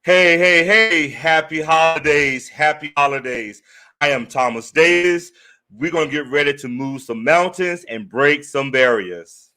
Hey, hey, hey, happy holidays, happy holidays. I am Thomas Davis. We're going to get ready to move some mountains and break some barriers.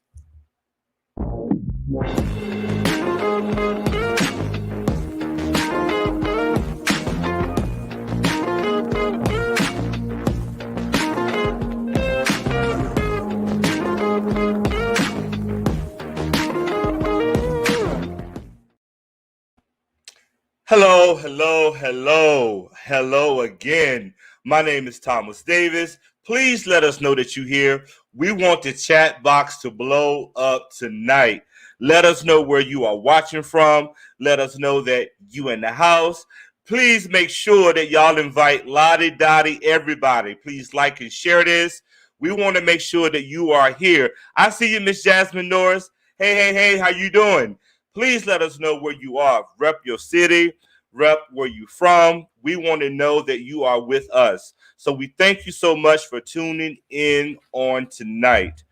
Hello, hello, hello, hello again. My name is Thomas Davis. Please let us know that you're here. We want the chat box to blow up tonight. Let us know where you are watching from. Let us know that you in the house. Please make sure that y'all invite Lottie Dottie, everybody. Please like and share this. We want to make sure that you are here. I see you, Miss Jasmine Norris. Hey, hey, hey, how you doing? Please let us know where you are. Rep your city, rep where you from. We want to know that you are with us. So we thank you so much for tuning in on tonight.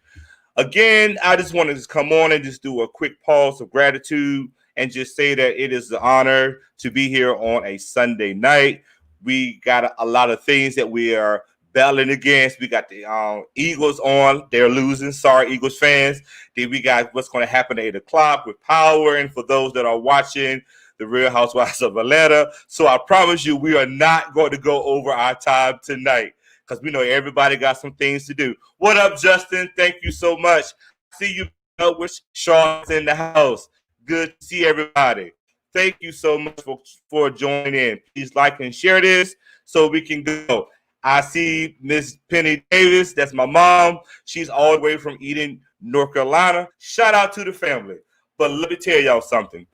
Again, I just wanted to come on and just do a quick pause of gratitude and just say that it is an honor to be here on a Sunday night. We got a lot of things that we are battling against. We got the Eagles on. They're losing. Sorry, Eagles fans. Then we got what's going to happen at 8 o'clock with Power. And for those that are watching, the Real Housewives of Atlanta. So I promise you, we are not going to go over our time tonight because we know everybody got some things to do. What up, Justin? Thank you so much. See you with Sean's in the house. Good to see everybody. Thank you so much for joining in. Please like and share this so we can go. I see Miss Penny Davis. That's my mom. She's all the way from Eden, North Carolina. Shout out to the family. But let me tell y'all something.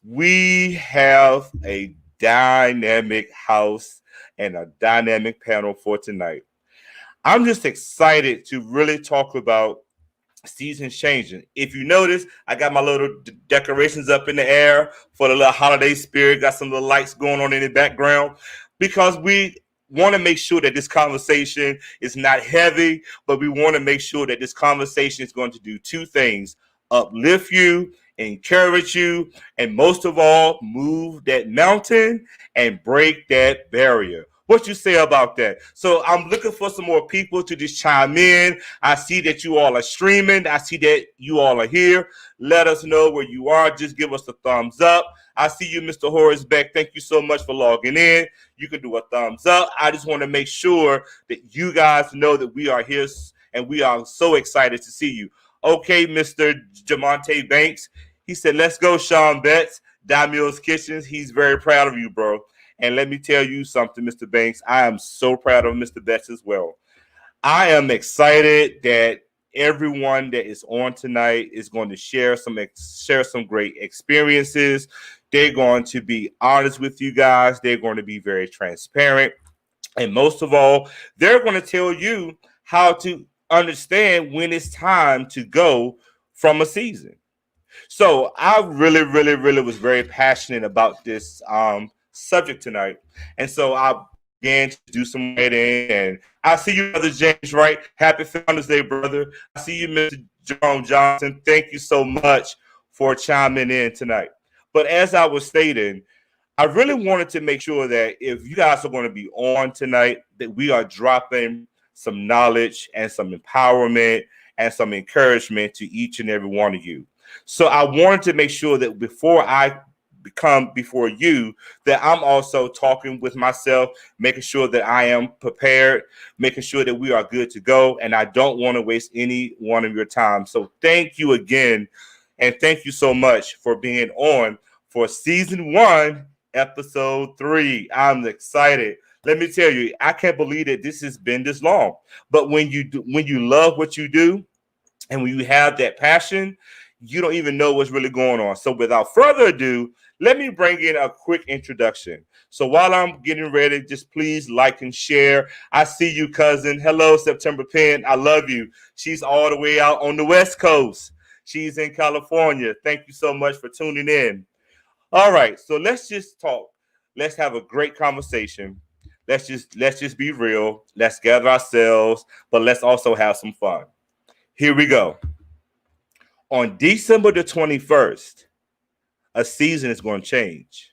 We have a dynamic house and a dynamic panel for tonight. I'm just excited to really talk about seasons changing. If you notice, I got my little decorations up in the air for the little holiday spirit, got some little lights going on in the background because we want to make sure that this conversation is not heavy, but we want to make sure that this conversation is going to do two things: uplift you, encourage you, and most of all, move that mountain and break that barrier. What you say about that? So I'm looking for some more people to just chime in. I see that you all are streaming. I see that you all are here. Let us know where you are. Just give us a thumbs up. I see you, Mr. Horace Beck. Thank you so much for logging in. You can do a thumbs up. I just want to make sure that you guys know that we are here and we are so excited to see you. Okay, Mr. Jamonte Banks. He said, let's go, Sean Betts, Damio's Kitchens. He's very proud of you, bro. And let me tell you something, Mr. Banks. I am so proud of Mr. Betts as well. I am excited that everyone that is on tonight is going to share some great experiences. They're going to be honest with you guys. They're going to be very transparent. And most of all, they're going to tell you how to understand when it's time to go from a season. So I really, really, really was very passionate about this subject tonight. And so I began to do some writing. And I see you, Brother James, right? Happy Founders Day, brother. I see you, Mr. Jerome Johnson. Thank you so much for chiming in tonight. But as I was stating, I really wanted to make sure that if you guys are going to be on tonight, that we are dropping some knowledge and some empowerment and some encouragement to each and every one of you. So I wanted to make sure that before I come before you, that I'm also talking with myself, making sure that I am prepared, making sure that we are good to go. And I don't want to waste any one of your time. So thank you again. And thank you so much for being on for season 1, episode 3. I'm excited. Let me tell you, I can't believe that this has been this long. But when you love what you do and when you have that passion, you don't even know what's really going on. So without further ado, let me bring in a quick introduction. So while I'm getting ready, just please like and share. I see you, cousin. Hello, September Penn. I love you. She's all the way out on the West Coast. She's in California. Thank you so much for tuning in. All right, so let's just talk. Let's have a great conversation. Let's just be real. Let's gather ourselves, but let's also have some fun. Here we go. On December the 21st, a season is going to change.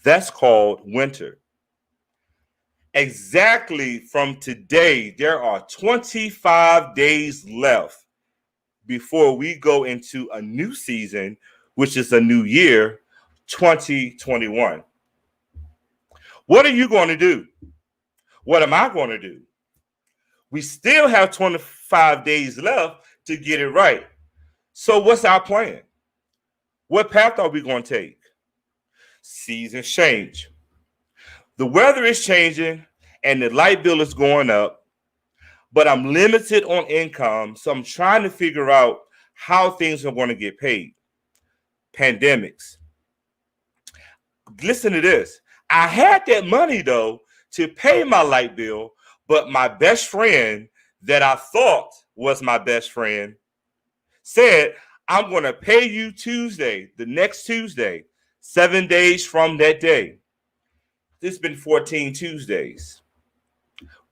That's called winter. Exactly from today, there are 25 days left before we go into a new season, which is a new year, 2021. What are you going to do? What am I going to do? We still have 25 days left to get it right. So, what's our plan? What path are we going to take? Seasons change. The weather is changing and the light bill is going up, but I'm limited on income. So, I'm trying to figure out how things are going to get paid. Pandemics. Listen to this. I had that money though to pay my light bill, but my best friend that I thought was my best friend said, I'm going to pay you Tuesday, the next Tuesday, 7 days from that day. This has been 14 Tuesdays.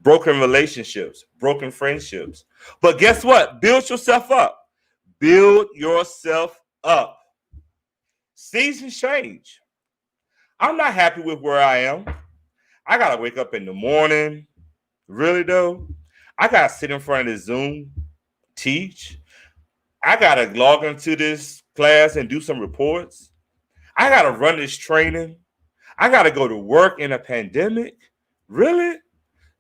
Broken relationships, broken friendships. But guess what? Build yourself up. Build yourself up. Seasons change. I'm not happy with where I am. I got to wake up in the morning. Really, though? I got to sit in front of the Zoom, teach. I got to log into this class and do some reports. I got to run this training. I got to go to work in a pandemic. Really?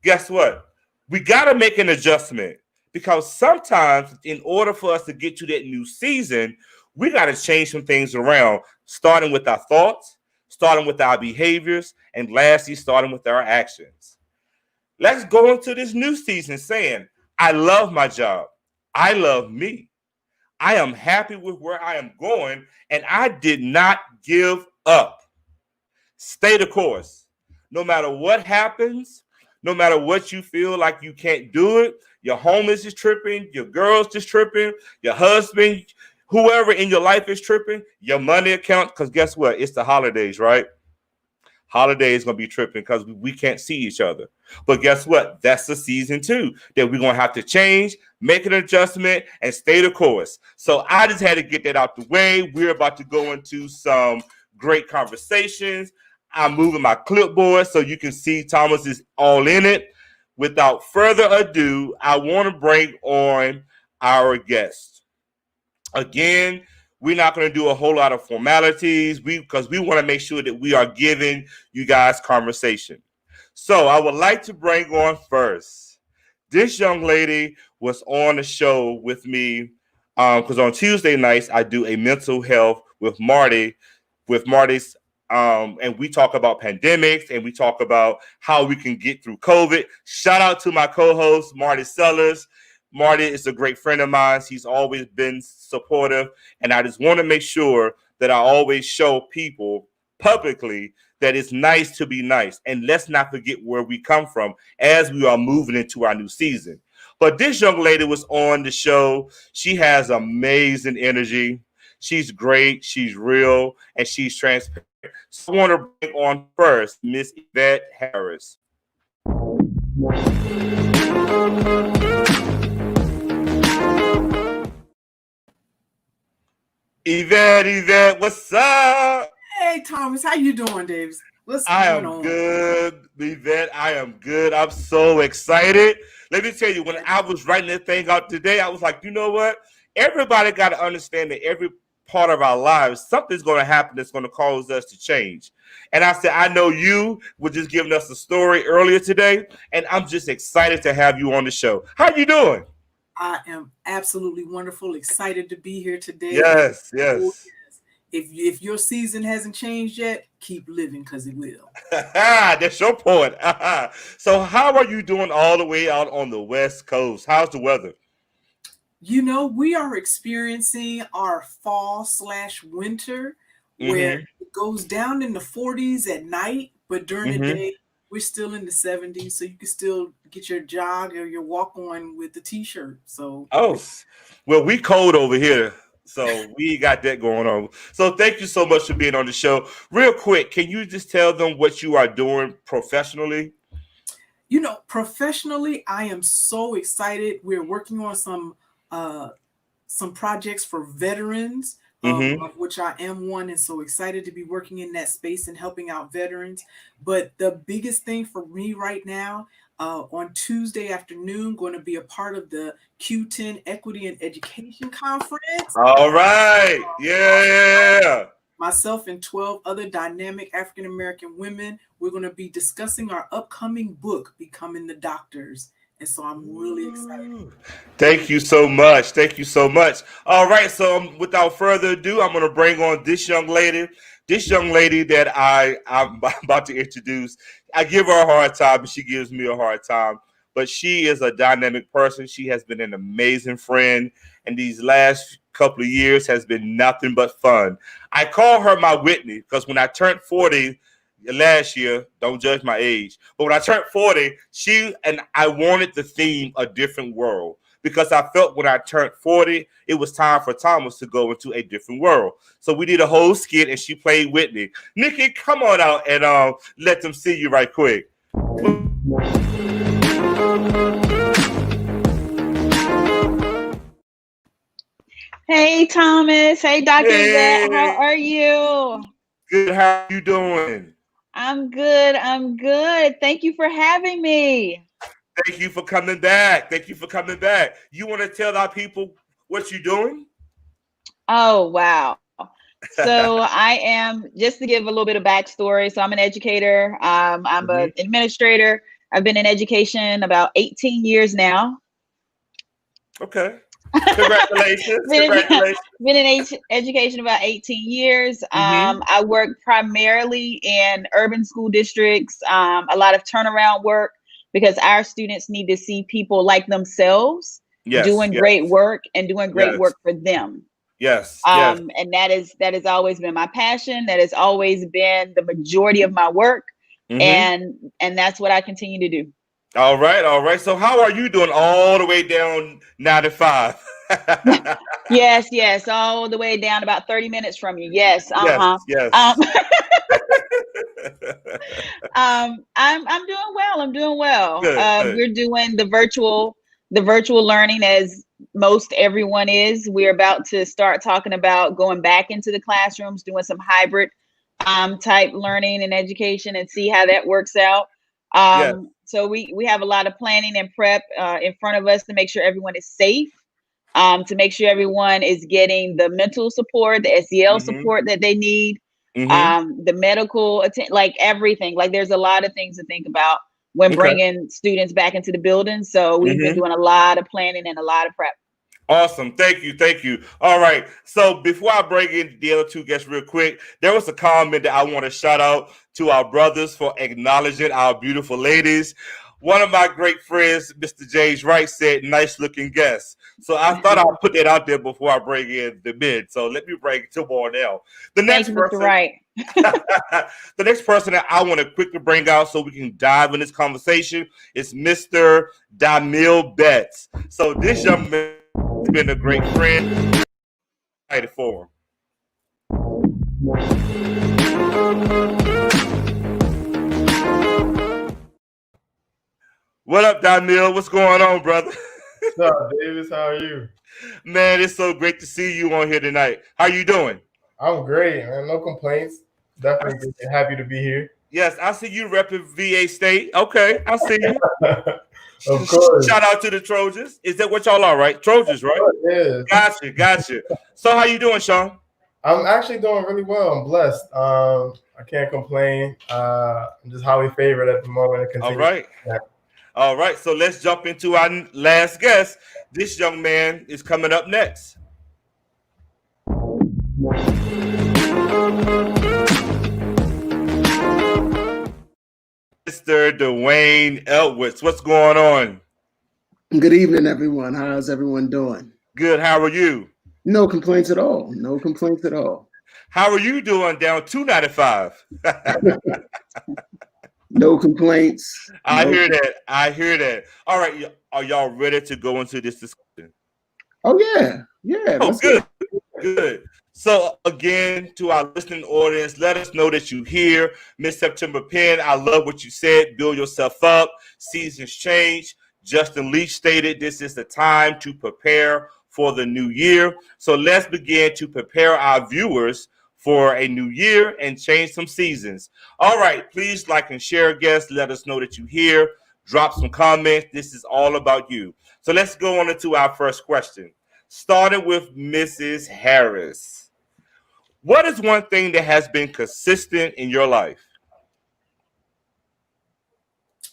Guess what? We got to make an adjustment because sometimes in order for us to get to that new season, we got to change some things around, starting with our thoughts, starting with our behaviors, and lastly, starting with our actions. Let's go into this new season saying, I love my job. I love me. I am happy with where I am going, and I did not give up. Stay the course. No matter what happens, no matter what you feel like you can't do it, your homies is tripping, your girl's just tripping, your husband, whoever in your life is tripping, your money account, because guess what? It's the holidays, right? Holidays going to be tripping because we can't see each other. But guess what? That's the season too that we're going to have to change, make an adjustment, and stay the course. So I just had to get that out the way. We're about to go into some great conversations. I'm moving my clipboard so you can see Thomas is all in it. Without further ado, I want to bring on our guest. Again, we're not going to do a whole lot of formalities because we want to make sure that we are giving you guys conversation. So I would like to bring on first. This young lady was on the show with me because on Tuesday nights I do a mental health with Marty's, and we talk about pandemics and we talk about how we can get through COVID. Shout out to my co-host Marty Sellers. Marty is a great friend of mine. He's always been supportive. And I just want to make sure that I always show people publicly that it's nice to be nice. And let's not forget where we come from as we are moving into our new season. But this young lady was on the show. She has amazing energy. She's great. She's real. And she's transparent. So I want to bring on first Miss Yvette Harris. Yvette, what's up? Hey, Thomas, how you doing, Davis? What's I going am on? good, Yvette. I am good. I'm so excited. Let me tell you, when I was writing that thing out today, I was like, you know what? Everybody got to understand that every part of our lives, something's going to happen that's going to cause us to change. And I said, I know you were just giving us a story earlier today, and I'm just excited to have you on the show. How you doing? I am absolutely wonderful, excited to be here today. Yes. If your season hasn't changed yet, keep living because it will. That's your point. So how are you doing all the way out on the West Coast? How's the weather? You know, we are experiencing our fall/winter where it goes down in the 40s at night, but during the day, we're still in the 70s. So you can still get your jog or your walk on with the t-shirt. So, well, we cold over here. So we got that going on. So thank you so much for being on the show. Real quick, can you just tell them what you are doing professionally? You know, professionally, I am so excited. We're working on some projects for veterans of which I am one, and so excited to be working in that space and helping out veterans. But the biggest thing for me right now, on Tuesday afternoon, going to be a part of the Q10 Equity and Education Conference. All right. Yeah. Myself and 12 other dynamic African-American women, we're going to be discussing our upcoming book, Becoming the Doctors. And so I'm really excited. Thank you so much. Thank you so much. All right. So without further ado, I'm going to bring on this young lady. This young lady that I'm about to introduce. I give her a hard time, and she gives me a hard time. But she is a dynamic person. She has been an amazing friend, and these last couple of years has been nothing but fun. I call her my Whitney because when I turned 40 last year, don't judge my age, but when I turned 40, she and I wanted the theme A Different World, because I felt when I turned 40, it was time for Thomas to go into a different world. So we did a whole skit and she played Whitney. Nikki, come on out and let them see you right quick. Hey, Thomas. Hey, Dr. Yvette. How are you? Good. How are you doing? I'm good. I'm good. Thank you for having me. Thank you for coming back. Thank you for coming back. You want to tell our people what you're doing? Oh, wow. So I am, just to give a little bit of backstory. So I'm an educator. I'm an administrator. I've been in education about 18 years now. Okay. Congratulations. Congratulations. Been in education about 18 years. I work primarily in urban school districts, a lot of turnaround work, because our students need to see people like themselves doing great work and doing great work for them. Yes. And that has always been my passion. That has always been the majority of my work. And that's what I continue to do. All right, all right. So how are you doing all the way down 95? Yes, all the way down about 30 minutes from you. Yes. Yes. I'm doing well. I'm doing well. Good. We're doing the virtual learning, as most everyone is. We're about to start talking about going back into the classrooms, doing some hybrid type learning and education, and see how that works out. So we have a lot of planning and prep in front of us to make sure everyone is safe, to make sure everyone is getting the mental support, the SEL support that they need, the medical like everything. Like there's a lot of things to think about when bringing students back into the building. So we've been doing a lot of planning and a lot of prep. Awesome. Thank you. Thank you. All right. So before I bring in the other two guests real quick, there was a comment that I want to shout out to our brothers for acknowledging our beautiful ladies. One of my great friends, Mr. James Wright, said, "Nice looking guest." So I thought I'll put that out there before I bring in the men. So let me bring two more now. The next person, Right. the next person that I want to quickly bring out so we can dive in this conversation is Mr. Damil Betts. So this young man has been a great friend. Excited for him. What up, Damil? What's going on, brother? What's up, Davis? How are you? Man, it's so great to see you on here tonight. How you doing? I'm great, man. No complaints. Definitely happy to be here. Yes, I see you repping VA State. Okay, I see you. Of course. Shout out to the Trojans. Is that what y'all are, right? Trojans, right? Yeah. Gotcha. So how you doing, Sean? I'm actually doing really well. I'm blessed. I can't complain. I'm just highly favored at the moment. All right. So let's jump into our last guest. This young man is coming up next. Mr. Dwayne Elwitz. What's going on? Good evening, everyone. How's everyone doing? Good. How are you? No complaints at all. No complaints at all. How are you doing down 295? No complaints. I hear that. All right. Are y'all ready to go into this discussion? Oh, yeah. Yeah. Oh, good. So again, to our listening audience, let us know that you hear Miss September Penn. I love what you said. Build yourself up. Seasons change. Justin Leach stated this is the time to prepare for the new year. So let's begin to prepare our viewers for a new year and change some seasons. All right, please like and share, guests. Let us know that you're here. Drop some comments. This is all about you. So let's go on into our first question. Starting with Mrs. Harris. What is one thing that has been consistent in your life?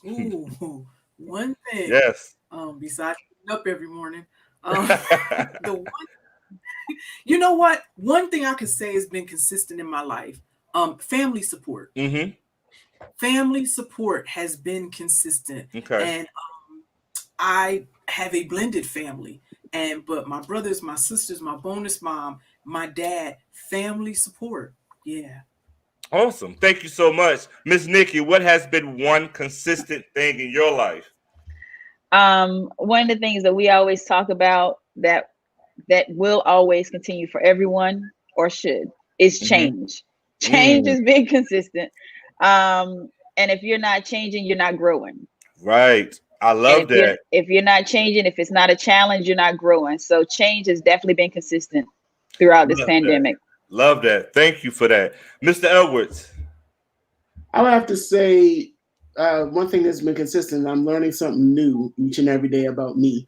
Ooh, one thing. Yes. Besides getting up every morning, the one. You know what? One thing I could say has been consistent in my life. Family support. Mm-hmm. Family support has been consistent. Okay. And I have a blended family. But my brothers, my sisters, my bonus mom, my dad, family support. Yeah. Awesome. Thank you so much. Miss Nikki, what has been one consistent thing in your life? One of the things that we always talk about that will always continue for everyone, or should, is change. Change has been consistent. And if you're not changing, you're not growing. Right. I love that. If you're not changing, if it's not a challenge, you're not growing. So change has definitely been consistent throughout this pandemic. Love that. Thank you for that. Mr. Edwards. I would have to say one thing that's been consistent, I'm learning something new each and every day about me.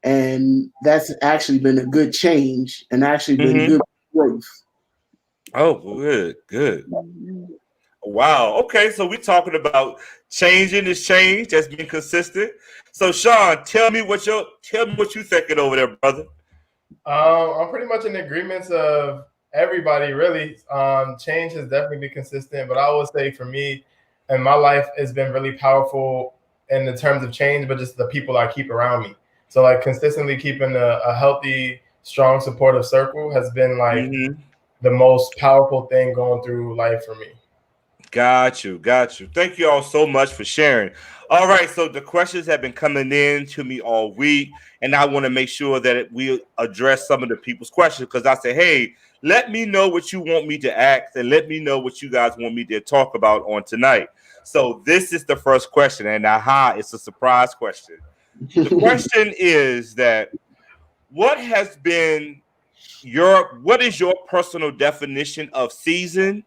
And that's actually been a good change and actually been good growth. Oh, good. Wow. Okay, so we're talking about changing this change that's been consistent. So Sean, tell me what you're thinking over there, brother. I'm pretty much in agreement of everybody, really. Change has definitely been consistent, but I would say for me and my life has been really powerful in the terms of change, but just the people I keep around me. So like consistently keeping a healthy, strong, supportive circle has been like the most powerful thing going through life for me. Got you. Thank you all so much for sharing. All right, so the questions have been coming in to me all week, and I want to make sure that we address some of the people's questions, because I say, hey, let me know what you want me to ask, and let me know what you guys want me to talk about on tonight. So this is the first question, and it's a surprise question. The question is that what is your personal definition of season?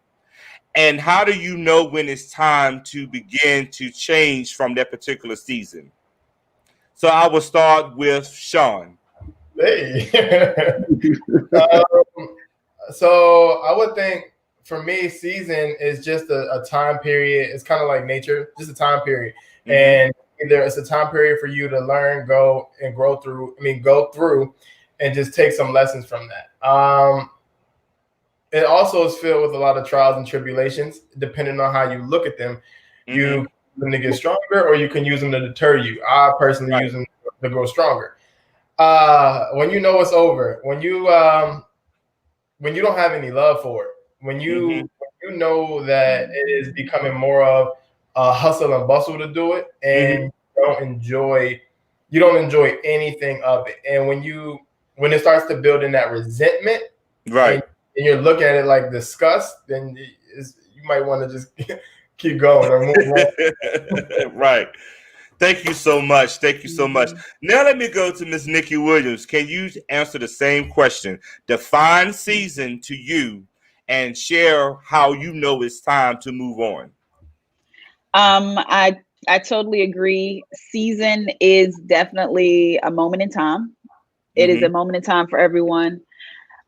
And how do you know when it's time to begin to change from that particular season? So I will start with Sean. Hey. So I would think for me, season is just a time period. It's kind of like nature, just a time period. And either it's a time period for you to learn, go through and just take some lessons from that. It also is filled with a lot of trials and tribulations, depending on how you look at them. You can use them to get stronger, or you can use them to deter you. I personally use them to grow stronger. When you know it's over, when you don't have any love for it, when you know that it is becoming more of a hustle and bustle to do it, and you don't enjoy anything of it. And when it starts to build in that resentment, right? And you look at it like disgust, then you might want to just keep going or move on. Right. Thank you so much. Now let me go to Ms. Nikki Williams. Can you answer the same question? Define season to you and share how you know it's time to move on. I totally agree. Season is definitely a moment in time. It is a moment in time for everyone.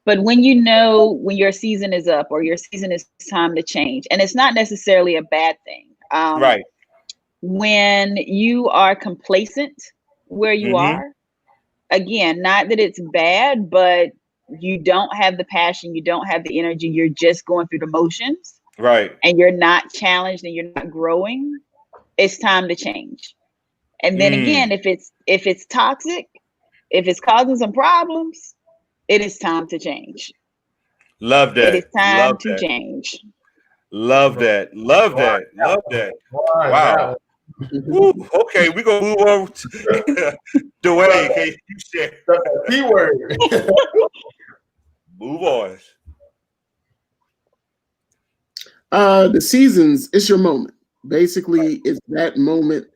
But when you know when your season is up or your season is time to change, and it's not necessarily a bad thing. Right. When you are complacent where you are, again, not that it's bad, but you don't have the passion, you don't have the energy, you're just going through the motions. Right. And you're not challenged and you're not growing, it's time to change. And then again, if it's toxic, if it's causing some problems, it is time to change. Love that. It is time to change. Love that. Wow. Ooh, okay, we're going to move on to Dwayne. Can you share? The P word. Move on. The seasons, it's your moment. Basically, it's that moment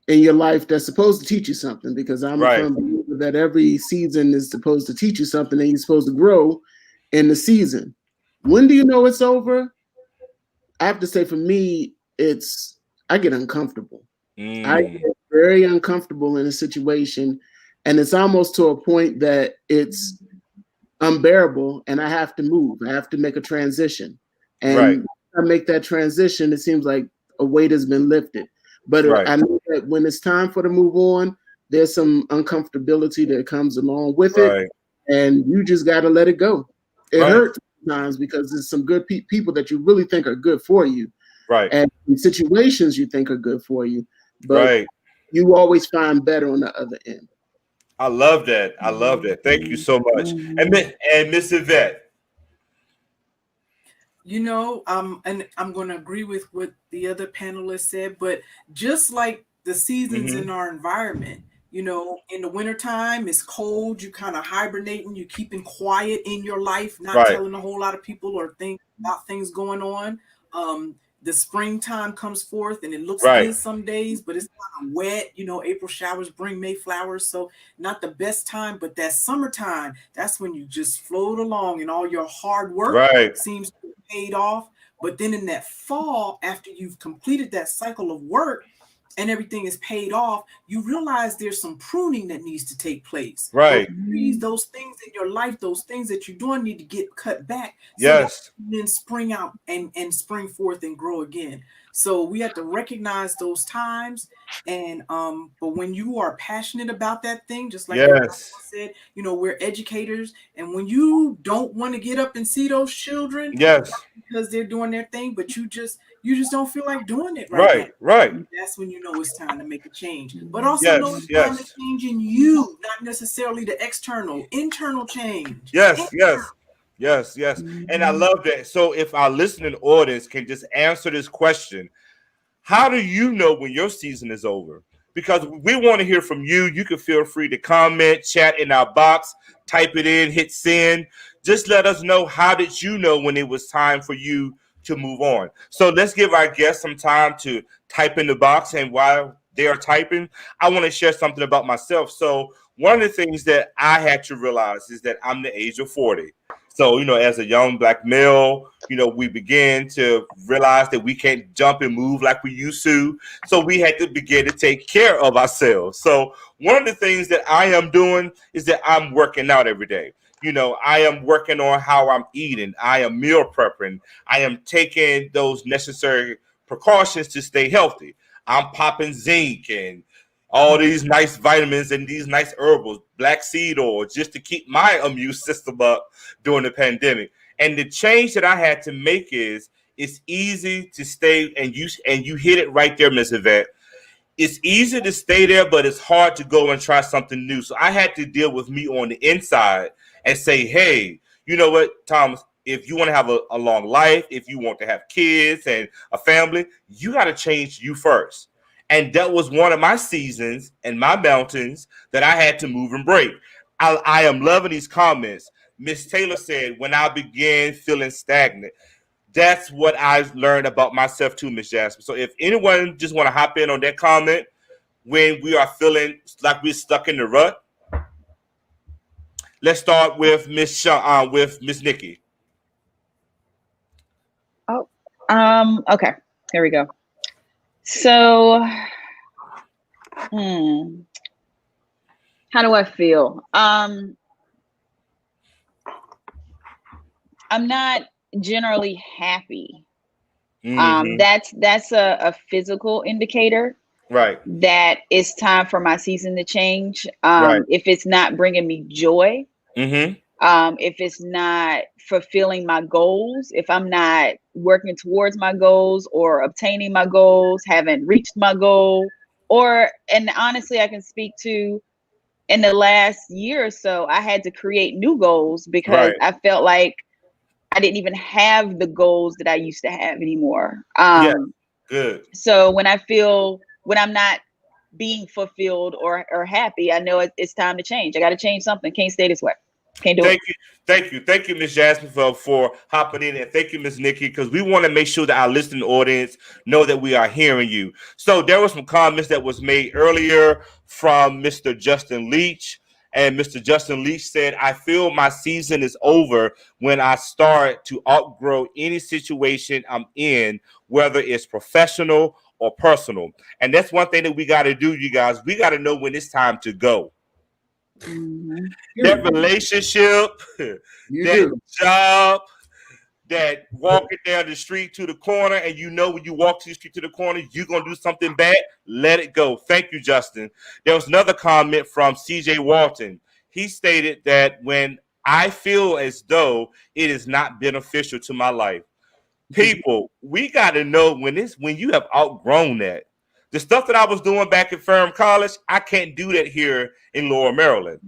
in your life that's supposed to teach you something, because I'm a firm believer that every season is supposed to teach you something and you're supposed to grow in the season. When do you know it's over? I have to say, for me, I get uncomfortable. I get very uncomfortable in a situation, and it's almost to a point that it's unbearable, and I have to move. I have to make a transition. And when I make that transition, it seems like a weight has been lifted. But I know that when it's time for to move on, there's some uncomfortability that comes along with it, and you just got to let it go. It hurts sometimes because there's some good people that you really think are good for you, and situations you think are good for you, but you always find better on the other end. I love that. I love that. Thank you so much. And Miss Yvette. You know, and I'm going to agree with what the other panelists said, but just like the seasons in our environment, you know, in the wintertime, it's cold, you kind of hibernating, you keeping quiet in your life, not telling a whole lot of people or think about things going on. The springtime comes forth and it looks good some days, but it's kind of wet. You know, April showers bring May flowers. So not the best time, but that summertime, that's when you just float along and all your hard work seems to have paid off. But then in that fall, after you've completed that cycle of work and everything is paid off, you realize there's some pruning that needs to take place. Those things in your life, those things that you're doing need to get cut back. So then spring out and spring forth and grow again. So we have to recognize those times. And but when you are passionate about that thing, just like I said, you know, we're educators, and when you don't want to get up and see those children because they're doing their thing, but you just don't feel like doing it right. That's when you know it's time to make a change. But also know it's time to change in you, not necessarily the internal change. Yes. And I love that. So if our listening audience can just answer this question, how do you know when your season is over? Because we want to hear from you. You can feel free to comment, chat in our box, type it in, hit send. Just let us know, how did you know when it was time for you to move on? So let's give our guests some time to type in the box. And while they are typing, I want to share something about myself. So one of the things that I had to realize is that I'm the age of 40. So, you know, as a young Black male, you know, we began to realize that we can't jump and move like we used to. So we had to begin to take care of ourselves. So one of the things that I am doing is that I'm working out every day. You know, I am working on how I'm eating. I am meal prepping. I am taking those necessary precautions to stay healthy. I'm popping zinc and all these nice vitamins and these nice herbals, black seed oil, just to keep my immune system up during the pandemic. And the change that I had to make is, it's easy to stay, and you hit it right there, Ms. Yvette. It's easy to stay there, but it's hard to go and try something new. So I had to deal with me on the inside and say, hey, you know what, Thomas, if you want to have a long life, if you want to have kids and a family, you got to change you first. And that was one of my seasons and my mountains that I had to move and break. I am loving these comments. Miss Taylor said, when I began feeling stagnant. That's what I learned about myself too, Miss Jasmine. So if anyone just want to hop in on that comment, when we are feeling like we're stuck in the rut, let's start with Miss Nikki. Okay, here we go. So, how do I feel? I'm not generally happy. That's a physical indicator, right? That it's time for my season to change. If it's not bringing me joy, if it's not fulfilling my goals, if I'm not working towards my goals or obtaining my goals, haven't reached my goal, and honestly, I can speak to in the last year or so, I had to create new goals because I felt like I didn't even have the goals that I used to have anymore. Good. So when I'm not being fulfilled or happy, I know it's time to change. I got to change something. Can't stay this way. Can't do it. Thank you, Ms. Jasmine, for hopping in, and thank you, Ms. Nikki, because we want to make sure that our listening audience know that we are hearing you. So there were some comments that was made earlier from Mr. Justin Leach, And Mr. Justin Leach said, I feel my season is over when I start to outgrow any situation I'm in, whether it's professional or personal. And that's one thing that we got to do, you guys. We got to know when it's time to go. Mhm. That relationship, You that do. job, that walking down the street to the corner, and you know when you walk to the street to the corner, you're going to do something bad, let it go. Thank you, Justin. There was another comment from CJ Walton. He stated that when I feel as though it is not beneficial to my life, people, we got to know when you have outgrown that. The stuff that I was doing back at Ferrum College, I can't do that here in Lower Maryland.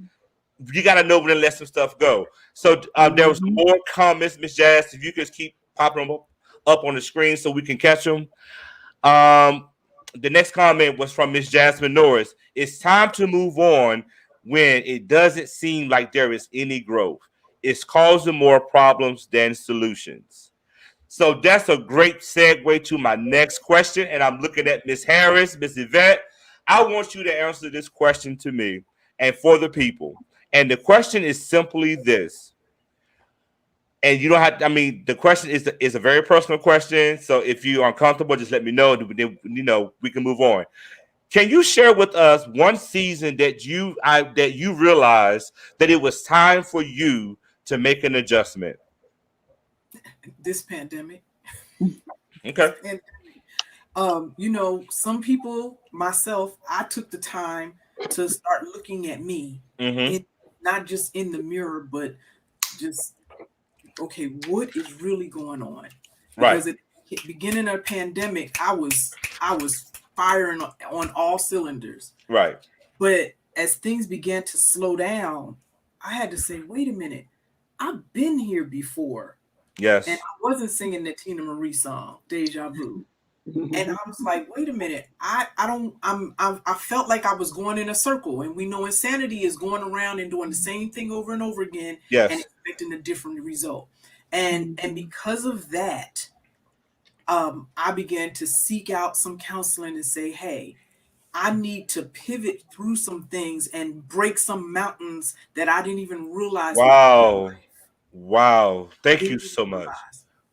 You got to know when to let some stuff go. So there was more comments, Miss Jazz. If you could keep popping them up on the screen so we can catch them. The next comment was from Miss Jasmine Norris. It's time to move on when it doesn't seem like there is any growth. It's causing more problems than solutions. So that's a great segue to my next question. And I'm looking at Miss Harris, Miss Yvette. I want you to answer this question to me and for the people. And the question is simply this. And you don't have to, I mean, the question is a very personal question. So if you're uncomfortable, just let me know. Then, we can move on. Can you share with us one season that you realized that it was time for you to make an adjustment? This pandemic. Okay. And some people, myself, I took the time to start looking at me, not just in the mirror, but just, okay, what is really going on? Because at the beginning of the pandemic, I was firing on all cylinders. Right. But as things began to slow down, I had to say, wait a minute, I've been here before. Yes. And I wasn't singing the Tina Marie song, Deja Vu. And I was like, wait a minute, I felt like I was going in a circle, and we know insanity is going around and doing the same thing over and over again, yes, and expecting a different result. And because of that, I began to seek out some counseling and say, hey, I need to pivot through some things and break some mountains that I didn't even realize. Wow. Thank you so much.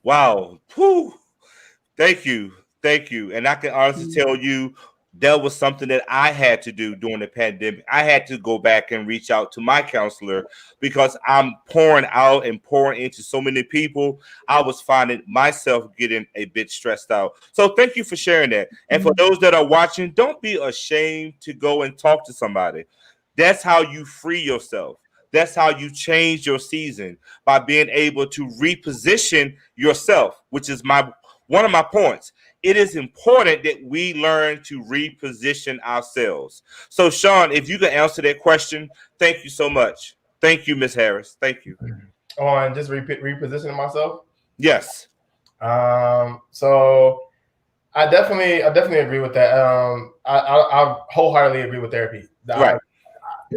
Wow. Whew. Thank you. And I can honestly tell you that was something that I had to do during the pandemic. I had to go back and reach out to my counselor because I'm pouring out and pouring into so many people. I was finding myself getting a bit stressed out. So thank you for sharing that. And for those that are watching, don't be ashamed to go and talk to somebody. That's how you free yourself. That's how you change your season, by being able to reposition yourself, which is one of my points. It is important that we learn to reposition ourselves. So, Sean, if you can answer that question, thank you so much. Thank you, Miss Harris. Thank you. On just repositioning myself? Yes. So I definitely agree with that. I wholeheartedly agree with therapy. Right.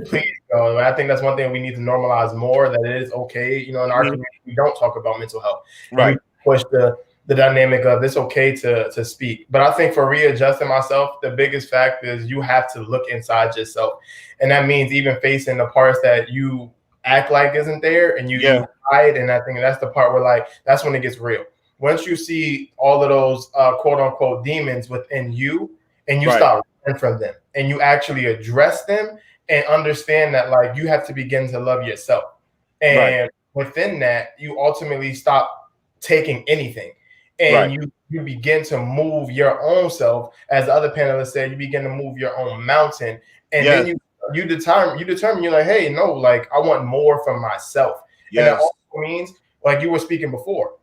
Please go. I think that's one thing we need to normalize more, that it is okay. In our community, we don't talk about mental health. Right. We push the dynamic of it's okay to speak. But I think for readjusting myself, the biggest fact is you have to look inside yourself. And that means even facing the parts that you act like isn't there and you hide. And I think that's the part where that's when it gets real. Once you see all of those quote unquote demons within you and you stop running from them and you actually address them and understand that you have to begin to love yourself. And within that, you ultimately stop taking anything. And you begin to move your own self, as the other panelists said. You begin to move your own mountain, and then you determine. You're like, hey, no, I want more from myself. And that also means, like you were speaking before,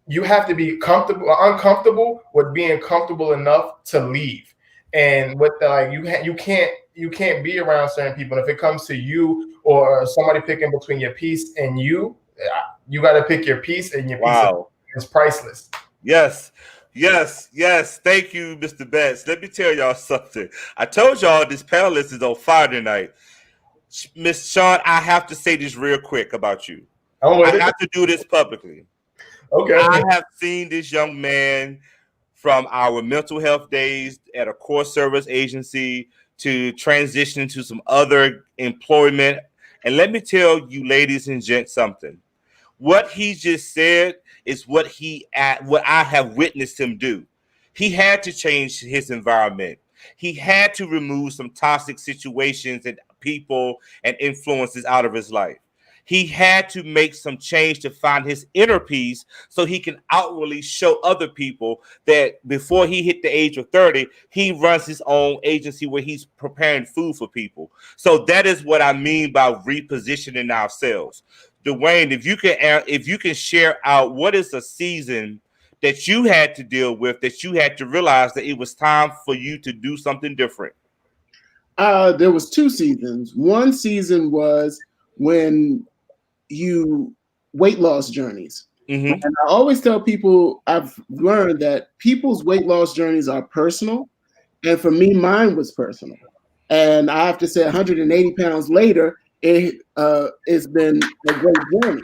you have to be uncomfortable with being comfortable enough to leave. And with you can't be around certain people. And if it comes to you or somebody picking between your peace and you got to pick your peace, and your peace is priceless. Yes. Thank you, Mr. Betts. Let me tell y'all something. I told y'all this panelist is on fire tonight. Miss Sean, I have to say this real quick about you. I have to do this publicly. Okay. I have seen this young man from our mental health days at a core service agency to transition to some other employment And let me tell you, ladies and gents, something. What he just said is what I have witnessed him do. He had to change his environment. He had to remove some toxic situations and people and influences out of his life. He had to make some change to find his inner peace so he can outwardly show other people that before he hit the age of 30, he runs his own agency where he's preparing food for people. So that is what I mean by repositioning ourselves. Dwayne, if you can share out what is a season that you had to deal with, that you had to realize that it was time for you to do something different. There was 2 seasons. One season was when you weight loss journeys. Mm-hmm. And I always tell people, I've learned that people's weight loss journeys are personal. And for me, mine was personal. And I have to say 180 pounds later, it's been a great journey.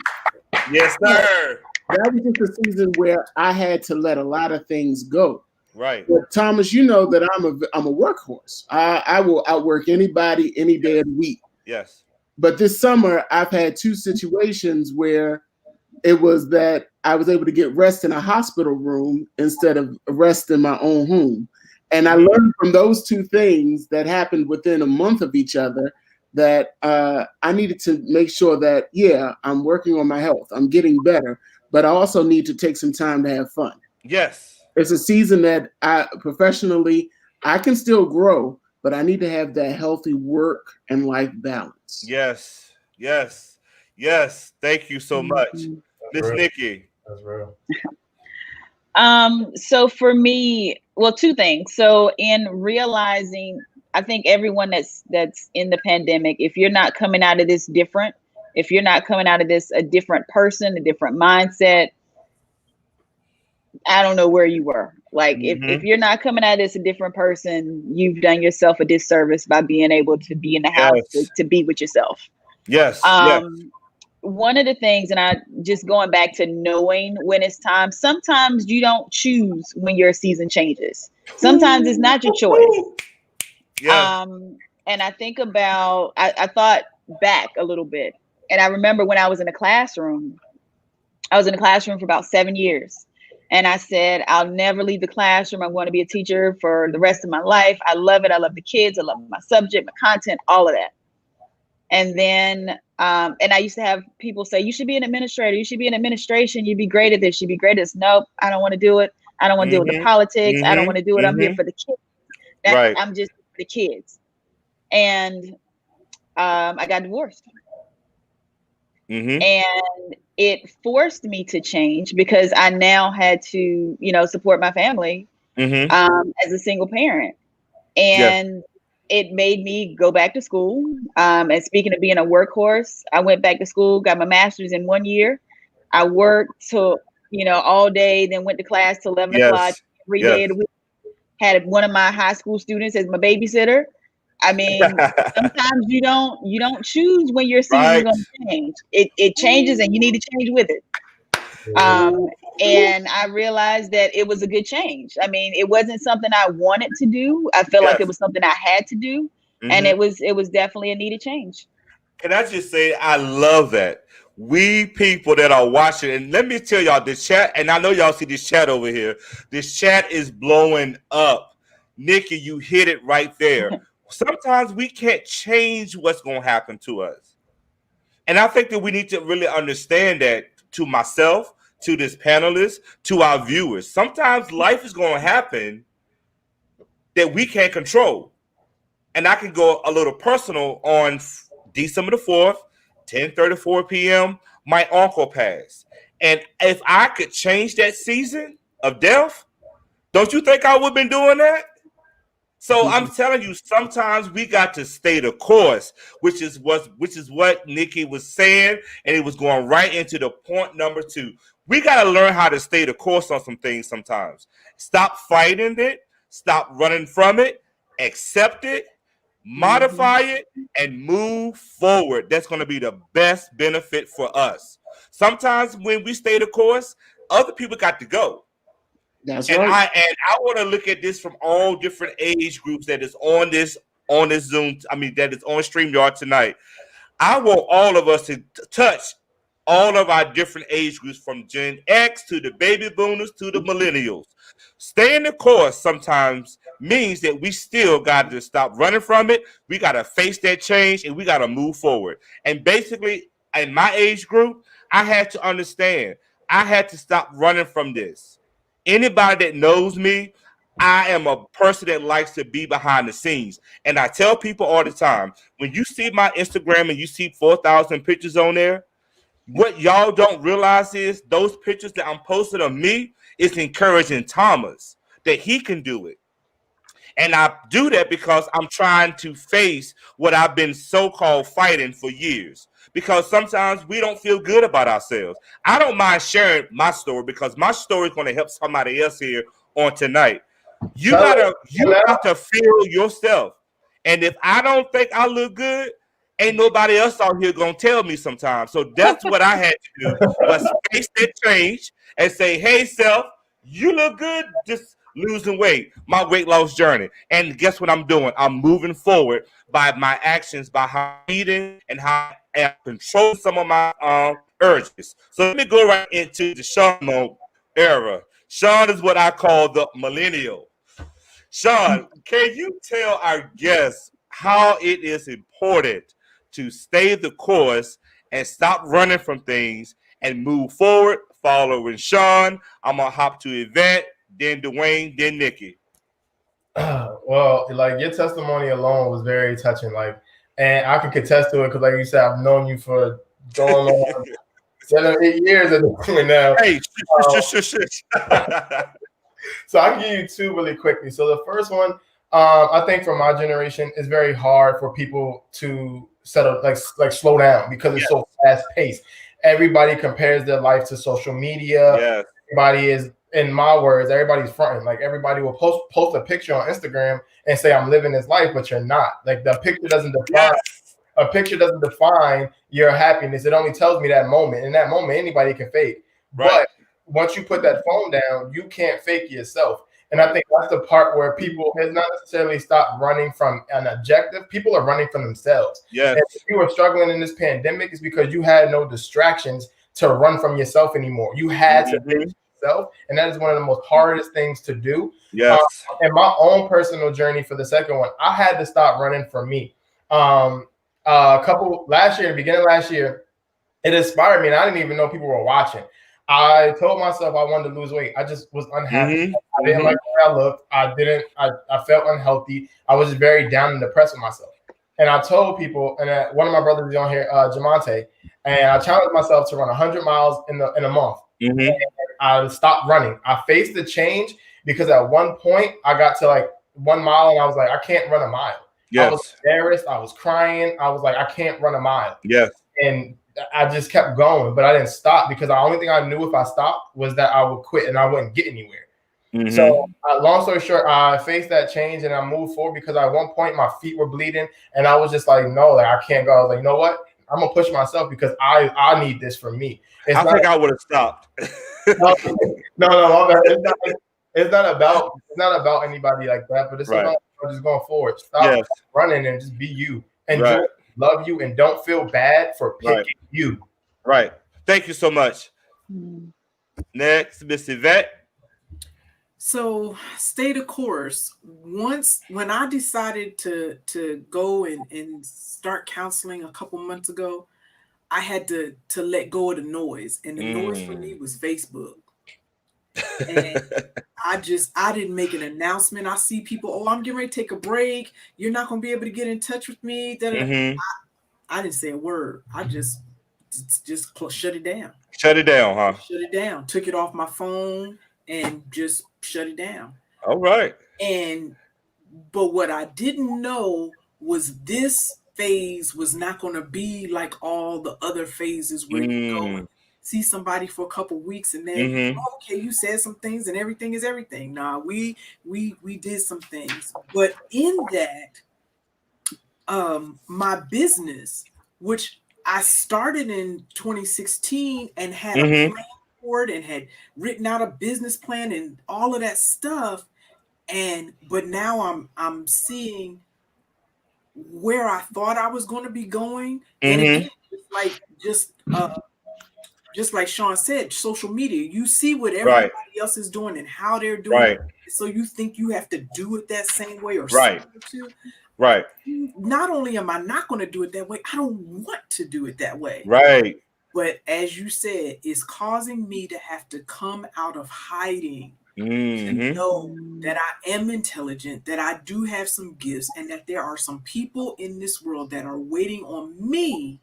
Yes, sir. That was just a season where I had to let a lot of things go. Right. But Thomas, you know that I'm a workhorse. I will outwork anybody any day of the week. Yes. But this summer, I've had 2 situations where it was that I was able to get rest in a hospital room instead of rest in my own home. And I learned from those 2 things that happened within a month of each other that I needed to make sure that, yeah, I'm working on my health. I'm getting better, but I also need to take some time to have fun. Yes. It's a season that professionally, I can still grow, but I need to have that healthy work and life balance. Yes. Yes. Yes. Thank you so much. Miss Nikki. That's real. So for me, well, 2 things. So in realizing, I think everyone that's in the pandemic, if you're not coming out of this different, if you're not coming out of this a different person, a different mindset, I don't know where you were. Like if you're not coming at this a different person, you've done yourself a disservice by being able to be in the house to be with yourself. Yes. One of the things, and I just going back to knowing when it's time, sometimes you don't choose when your season changes. Sometimes it's not your choice. Yes. And I think about, I thought back a little bit, and I remember when I was in a classroom for about 7 years. And I said, I'll never leave the classroom. I want to be a teacher for the rest of my life. I love it. I love the kids. I love my subject, my content, all of that. And then, and I used to have people say, you should be an administrator. You should be in administration. You'd be great at this. You'd be great at this. Nope, I don't want to do it. I don't want to deal with the politics. I don't want to do it. I'm here for the kids. I'm just for the kids. And I got divorced. And it forced me to change because I now had to, support my family as a single parent. And it made me go back to school. And speaking of being a workhorse, I went back to school, got my master's in 1 year. I worked till, all day, then went to class till 11 o'clock every day of the week. Had one of my high school students as my babysitter. I mean, sometimes you don't choose when your season's going to change. It changes and you need to change with it. And I realized that it was a good change. I mean, it wasn't something I wanted to do. I felt like it was something I had to do. And it was definitely a needed change. Can I just say, I love that. We people that are watching, and let me tell y'all, this chat, and I know y'all see this chat over here. This chat is blowing up. Nikki, you hit it right there. Sometimes we can't change what's going to happen to us. And I think that we need to really understand that, to myself, to this panelist, to our viewers. Sometimes life is going to happen that we can't control. And I can go a little personal. On December the 4th, 10:34 p.m., my uncle passed. And if I could change that season of death, don't you think I would have been doing that? So I'm telling you, sometimes we got to stay the course, which is what Nikki was saying, and it was going right into the point number 2. We got to learn how to stay the course on some things sometimes. Stop fighting it, stop running from it, accept it, modify it, and move forward. That's going to be the best benefit for us. Sometimes when we stay the course, other people got to go. That's and right. I want to look at this from all different age groups that is on this Zoom. I mean, that is on StreamYard tonight. I want all of us to touch all of our different age groups, from Gen X to the baby boomers to the millennials. Staying the course sometimes means that we still got to stop running from it. We got to face that change and we got to move forward. And basically, in my age group, I had to understand I had to stop running from this. Anybody that knows me, I am a person that likes to be behind the scenes. And I tell people all the time, when you see my Instagram and you see 4,000 pictures on there, what y'all don't realize is those pictures that I'm posting of me is encouraging Thomas that he can do it. And I do that because I'm trying to face what I've been so-called fighting for years. Because sometimes we don't feel good about ourselves. I don't mind sharing my story because my story is going to help somebody else here on tonight. You gotta feel yourself. And if I don't think I look good, ain't nobody else out here gonna tell me sometimes. So that's what I had to do, was face that change and say, hey self, you look good, just losing weight, my weight loss journey. And guess what I'm doing? I'm moving forward by my actions, by how I'm eating and how I am controlling some of my urges. So let me go right into the Sean era. Sean is what I call the millennial. Sean, can you tell our guests how it is important to stay the course and stop running from things and move forward? Following Sean, I'm gonna hop to Yvette, then Dwayne, then Nikki. Well, like your testimony alone was very touching. Like, and I can contest to it because, like you said, I've known you for going on 7-8 years at this point now. Hey, So I can give you two really quickly. So the first one, I think for my generation, it's very hard for people to settle, like slow down because it's so fast paced. Everybody compares their life to social media. Yes. Everybody is, in my words, everybody's fronting. Like everybody will post a picture on Instagram and say, I'm living this life, but you're not. Like the picture doesn't define a picture doesn't define your happiness. It only tells me that moment. In that moment, anybody can fake. Right. But once you put that phone down, you can't fake yourself. And I think that's the part where people has not necessarily stopped running from an objective. People are running from themselves. Yes. And if you were struggling in this pandemic, it's because you had no distractions to run from yourself anymore. You had to face yourself. And that is one of the most hardest things to do. Yes. And my own personal journey for the second one, I had to stop running from me. Beginning of last year, it inspired me. And I didn't even know people were watching. I told myself I wanted to lose weight. I just was unhappy. I didn't like the way I looked. I felt unhealthy. I was just very down and depressed with myself. And I told people, and one of my brothers is on here, Jamonte, and I challenged myself to run 100 miles in a month. And I stopped running. I faced the change because at one point I got to like 1 mile and I was like, I can't run a mile. Yes. I was embarrassed. I was crying. I was like, I can't run a mile. Yes. And I just kept going, but I didn't stop because the only thing I knew if I stopped was that I would quit and I wouldn't get anywhere. So long story short, I faced that change and I moved forward because at one point my feet were bleeding and I was just like, no, like I can't go. I was like, you know what? I'm gonna push myself because I need this for me. I think I would have stopped. No, it's not about anybody like that, but it's about just going forward. Stop running and just be you. Enjoy, love you, and don't feel bad for picking you. Right. Thank you so much. Next, Miss Yvette. So stay the course. When I decided to go and start counseling a couple months ago, I had to let go of the noise. And the noise for me was Facebook. And I didn't make an announcement. I see people, I'm getting ready to take a break. You're not going to be able to get in touch with me. I didn't say a word. I just shut it down. Shut it down, huh? Shut it down. Took it off my phone and just shut it down. All right. But what I didn't know was this phase was not going to be like all the other phases where you go and see somebody for a couple weeks and then okay, you said some things and everything is everything. Nah, we did some things, but in that, my business, which I started in 2016 and had a plan for it and had written out a business plan and all of that stuff, but now I'm seeing where I thought I was going to be going. And again, just like Sean said, social media, you see what everybody else is doing and how they're doing it. So you think you have to do it that same way or to. Right. Not only am I not going to do it that way, I don't want to do it that way. Right. But as you said, it's causing me to have to come out of hiding to know that I am intelligent, that I do have some gifts, and that there are some people in this world that are waiting on me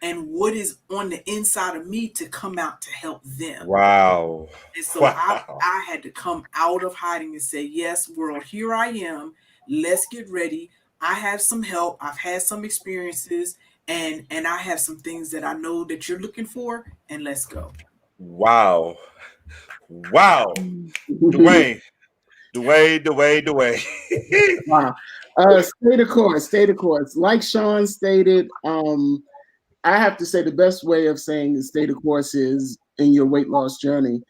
and what is on the inside of me to come out to help them. Wow. And so I had to come out of hiding and say, yes, world, here I am. Let's get ready. I have some help. I've had some experiences, and I have some things that I know that you're looking for, and let's go. Wow. Dwayne. Wow. Stay the course. Like Sean stated, I have to say the best way of saying stay the course is in your weight loss journey.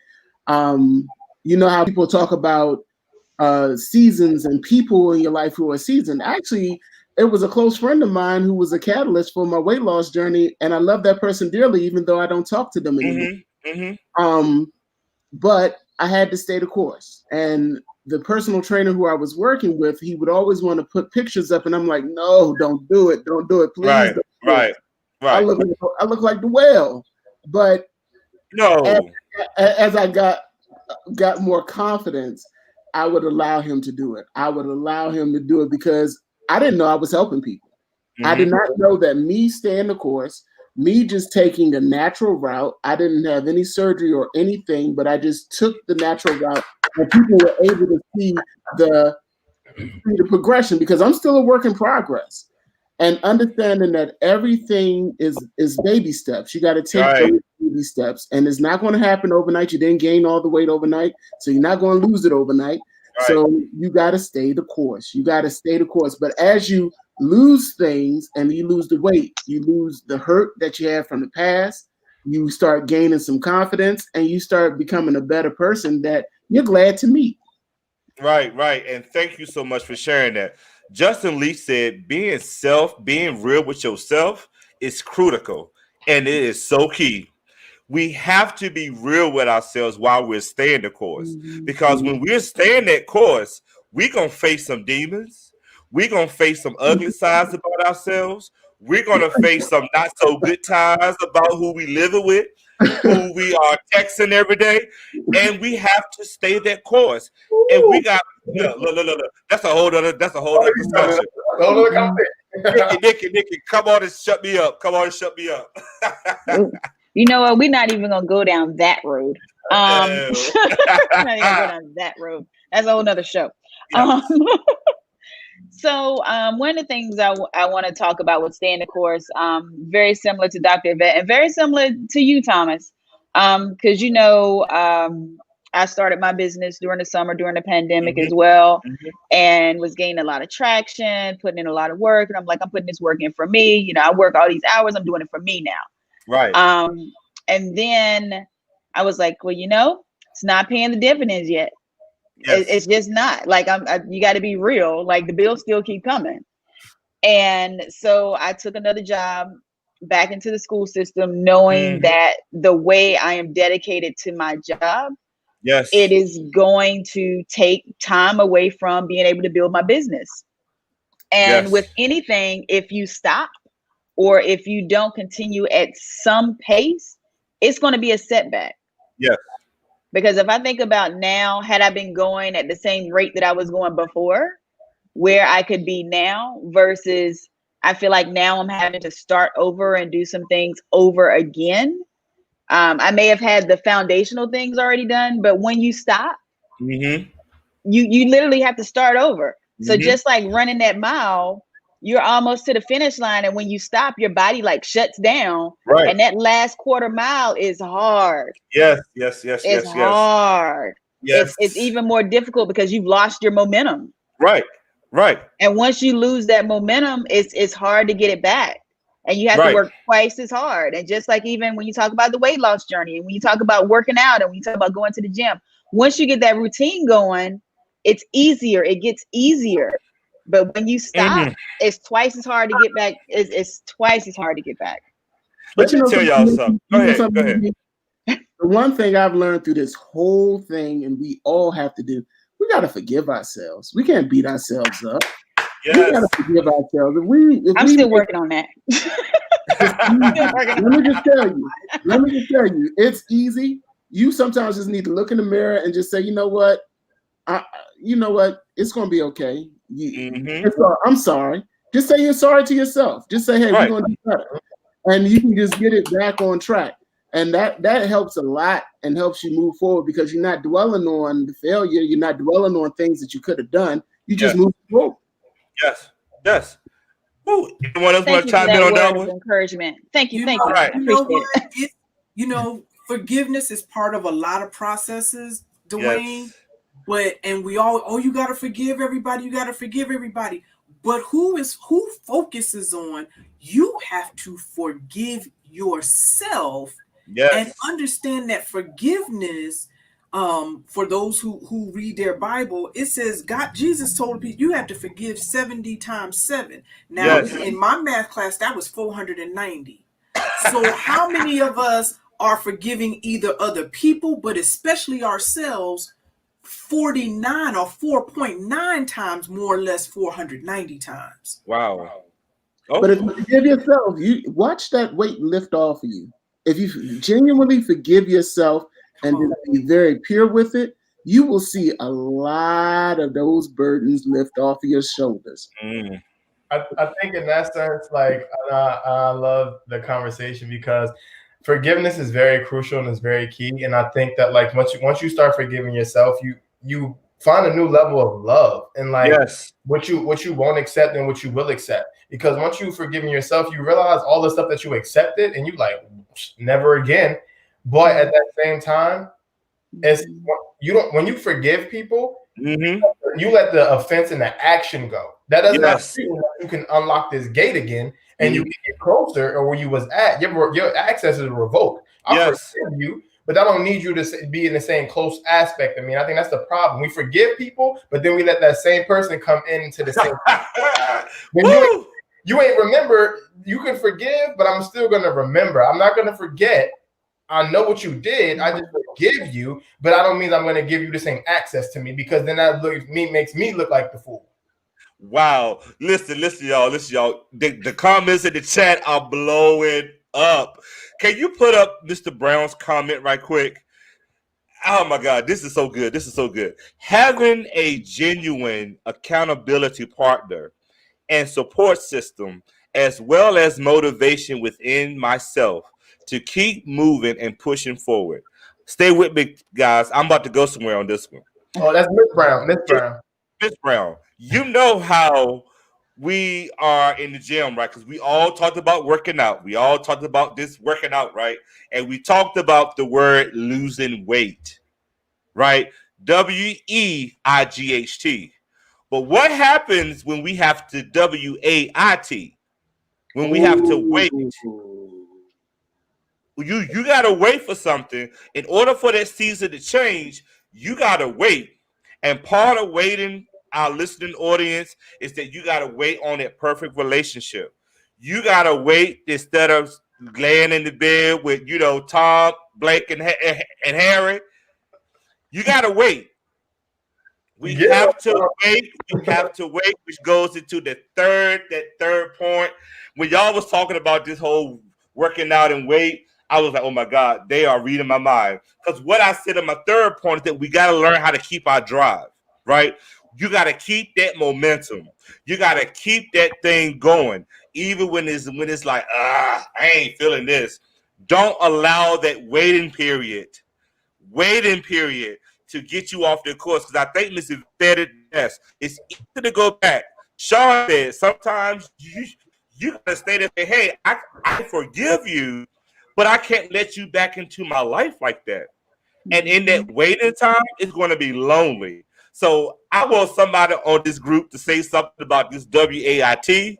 You know how people talk about seasons and people in your life who are seasoned. Actually, it was a close friend of mine who was a catalyst for my weight loss journey, and I love that person dearly, even though I don't talk to them anymore. But I had to stay the course. And the personal trainer who I was working with, he would always want to put pictures up, and I'm like, no, don't do it, please. Right. I look like the whale. But no, as I got more confidence, I would allow him to do it. I would allow him to do it because I didn't know I was helping people. I did not know that me staying the course, me just taking the natural route, I didn't have any surgery or anything, but I just took the natural route, and people were able to see the progression, because I'm still a work in progress. And understanding that everything is baby steps. You got to take those baby steps, and it's not going to happen overnight. You didn't gain all the weight overnight, so you're not going to lose it overnight. Right. So you got to stay the course. But as you lose things and you lose the weight, you lose the hurt that you had from the past, you start gaining some confidence, and you start becoming a better person that you're glad to meet. Right. And thank you so much for sharing that. Justin Lee said, being real with yourself is critical, and it is so key. We have to be real with ourselves while we're staying the course, because when we're staying that course, we're going to face some demons. We're going to face some ugly sides about ourselves. We're going to face some not so good times about who we living with, who we are texting every day, and we have to stay that course. And we got look. That's a whole other discussion. Nikki, come on and shut me up. You know what? We're not even gonna go down that road. We're not even gonna go down that road. That's a whole nother show. Yeah. So one of the things I want to talk about with staying the course, very similar to Dr. Yvette and very similar to you, Thomas, because I started my business during the summer, during the pandemic as well, and was gaining a lot of traction, putting in a lot of work. And I'm like, I'm putting this work in for me. I work all these hours. I'm doing it for me now. Right. And then I was like, well, it's not paying the dividends yet. Yes. It's just not. Like, you got to be real. Like, the bills still keep coming. And so I took another job back into the school system, knowing that the way I am dedicated to my job, yes, it is going to take time away from being able to build my business. And with anything, if you stop or if you don't continue at some pace, it's going to be a setback. Yes. Because if I think about now, had I been going at the same rate that I was going before, where I could be now versus I feel like now I'm having to start over and do some things over again. I may have had the foundational things already done, but when you stop, you literally have to start over. So just like running that mile, you're almost to the finish line. And when you stop, your body like shuts down. Right. And that last quarter mile is hard. Yes. It's hard. Yes. It's even more difficult because you've lost your momentum. Right. And once you lose that momentum, it's hard to get it back. And you have to work twice as hard. And just like even when you talk about the weight loss journey, and when you talk about working out, and when you talk about going to the gym, once you get that routine going, it's easier. It gets easier. But when you stop, it's twice as hard to get back. It's twice as hard to get back. But Let me tell y'all something. Go ahead. The one thing I've learned through this whole thing, and we all have to do, we got to forgive ourselves. We can't beat ourselves up. Yes. We got to forgive ourselves. I'm still working on that. Let me just tell you, it's easy. You sometimes just need to look in the mirror and just say, you know what, it's going to be okay. I'm sorry. Just say you're sorry to yourself. Just say, hey, we're going to do better. And you can just get it back on track. And that helps a lot and helps you move forward because you're not dwelling on the failure. You're not dwelling on things that you could have done. You just move forward. Yes. Ooh, anyone else want to chime in on that one? Encouragement. Thank you. Right. Forgiveness is part of a lot of processes, Dwayne. Yes. We all, you got to forgive everybody. You got to forgive everybody. But who focuses on you have to forgive yourself and understand that forgiveness. For those who read their Bible, it says Jesus told people you have to forgive 70 times 7. Now, in my math class, that was 490. So how many of us are forgiving either other people, but especially ourselves, 49 or 4.9 times, more or less 490 times? Wow. But if you forgive yourself, you watch that weight lift off of you. If you genuinely forgive yourself, and just be very pure with it, you will see a lot of those burdens lift off of your shoulders. I think in that sense, like, I love the conversation because forgiveness is very crucial and is very key. And I think that like once you start forgiving yourself, you find a new level of love and like what you won't accept and what you will accept. Because once you forgiving yourself, you realize all the stuff that you accepted and you like never again. But at that same time, when you forgive people, you let the offense and the action go. That doesn't mean that you can unlock this gate again and you can get closer or where you was at. Your access is revoked. I forgive you, but I don't need you to be in the same close aspect. I mean, I think that's the problem. We forgive people, but then we let that same person come into the same. You ain't remember. You can forgive, but I'm still gonna remember. I'm not gonna forget. I know what you did. I just forgive you, but I don't mean I'm going to give you the same access to me because then that makes me look like the fool. Wow. Listen, y'all. The comments in the chat are blowing up. Can you put up Mr. Brown's comment right quick? Oh my God, this is so good. Having a genuine accountability partner and support system, as well as motivation within myself, to keep moving and pushing forward. Stay with me, guys. I'm about to go somewhere on this one. Oh, that's Miss Brown. Miss Brown, you know how we are in the gym, right? Because we all talked about working out. We all talked about this working out, right? And we talked about the word losing weight, right? WEIGHT. But what happens when we have to WAIT? When we have to wait? You gotta wait for something. In order for that season to change, you gotta wait. And part of waiting, our listening audience, is that you gotta wait on that perfect relationship. You gotta wait instead of laying in the bed with Tom, Blake, and Harry. You gotta wait. We have to wait. We have to wait, which goes into that third point. When y'all was talking about this whole working out and weight, I was like, oh my God, they are reading my mind. Because what I said in my third point is that we got to learn how to keep our drive, right? You got to keep that momentum. You got to keep that thing going. Even when it's like, I ain't feeling this. Don't allow that waiting period to get you off the course. Because I think Mrs. said it best. It's easy to go back. Sean said, sometimes you got to stay there and say, hey, I forgive you, but I can't let you back into my life like that. And in that waiting time, it's going to be lonely. So I want somebody on this group to say something about this WAIT.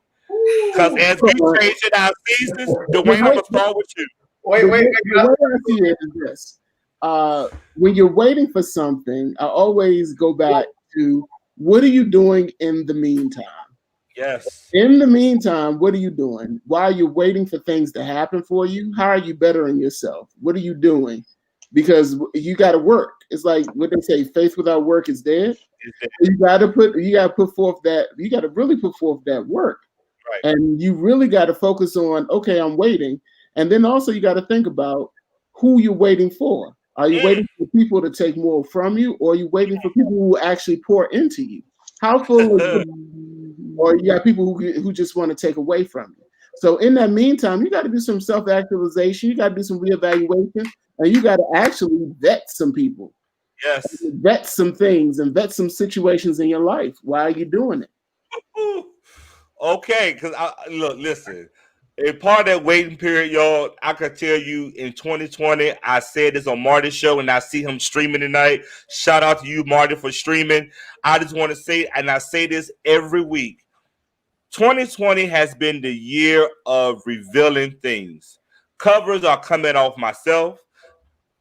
Because as we change in our seasons, Dwayne, I'm going to start with you. Wait. The way I see it is this. When you're waiting for something, I always go back to what are you doing in the meantime? Yes. In the meantime, what are you doing? While you're waiting for things to happen for you, how are you bettering yourself? What are you doing? Because you got to work. It's like what they say: faith without work is dead. You got to put forth that. You got to really put forth that work, Right. and you really got to focus on. Okay, I'm waiting, and then also you got to think about who you're waiting for. Are you waiting for people to take more from you, or are you waiting for people who actually pour into you? How full is or you got people who just want to take away from you. So in that meantime, you got to do some self-actualization, you got to do some reevaluation, and you got to actually vet some people. Yes. Vet some things and vet some situations in your life. Why are you doing it? Okay, because listen, in part of that waiting period, y'all, I could tell you in 2020, I said this on Marty's show, and I see him streaming tonight. Shout out to you, Marty, for streaming. I just want to say, and I say this every week, 2020 has been the year of revealing things. Covers are coming off myself.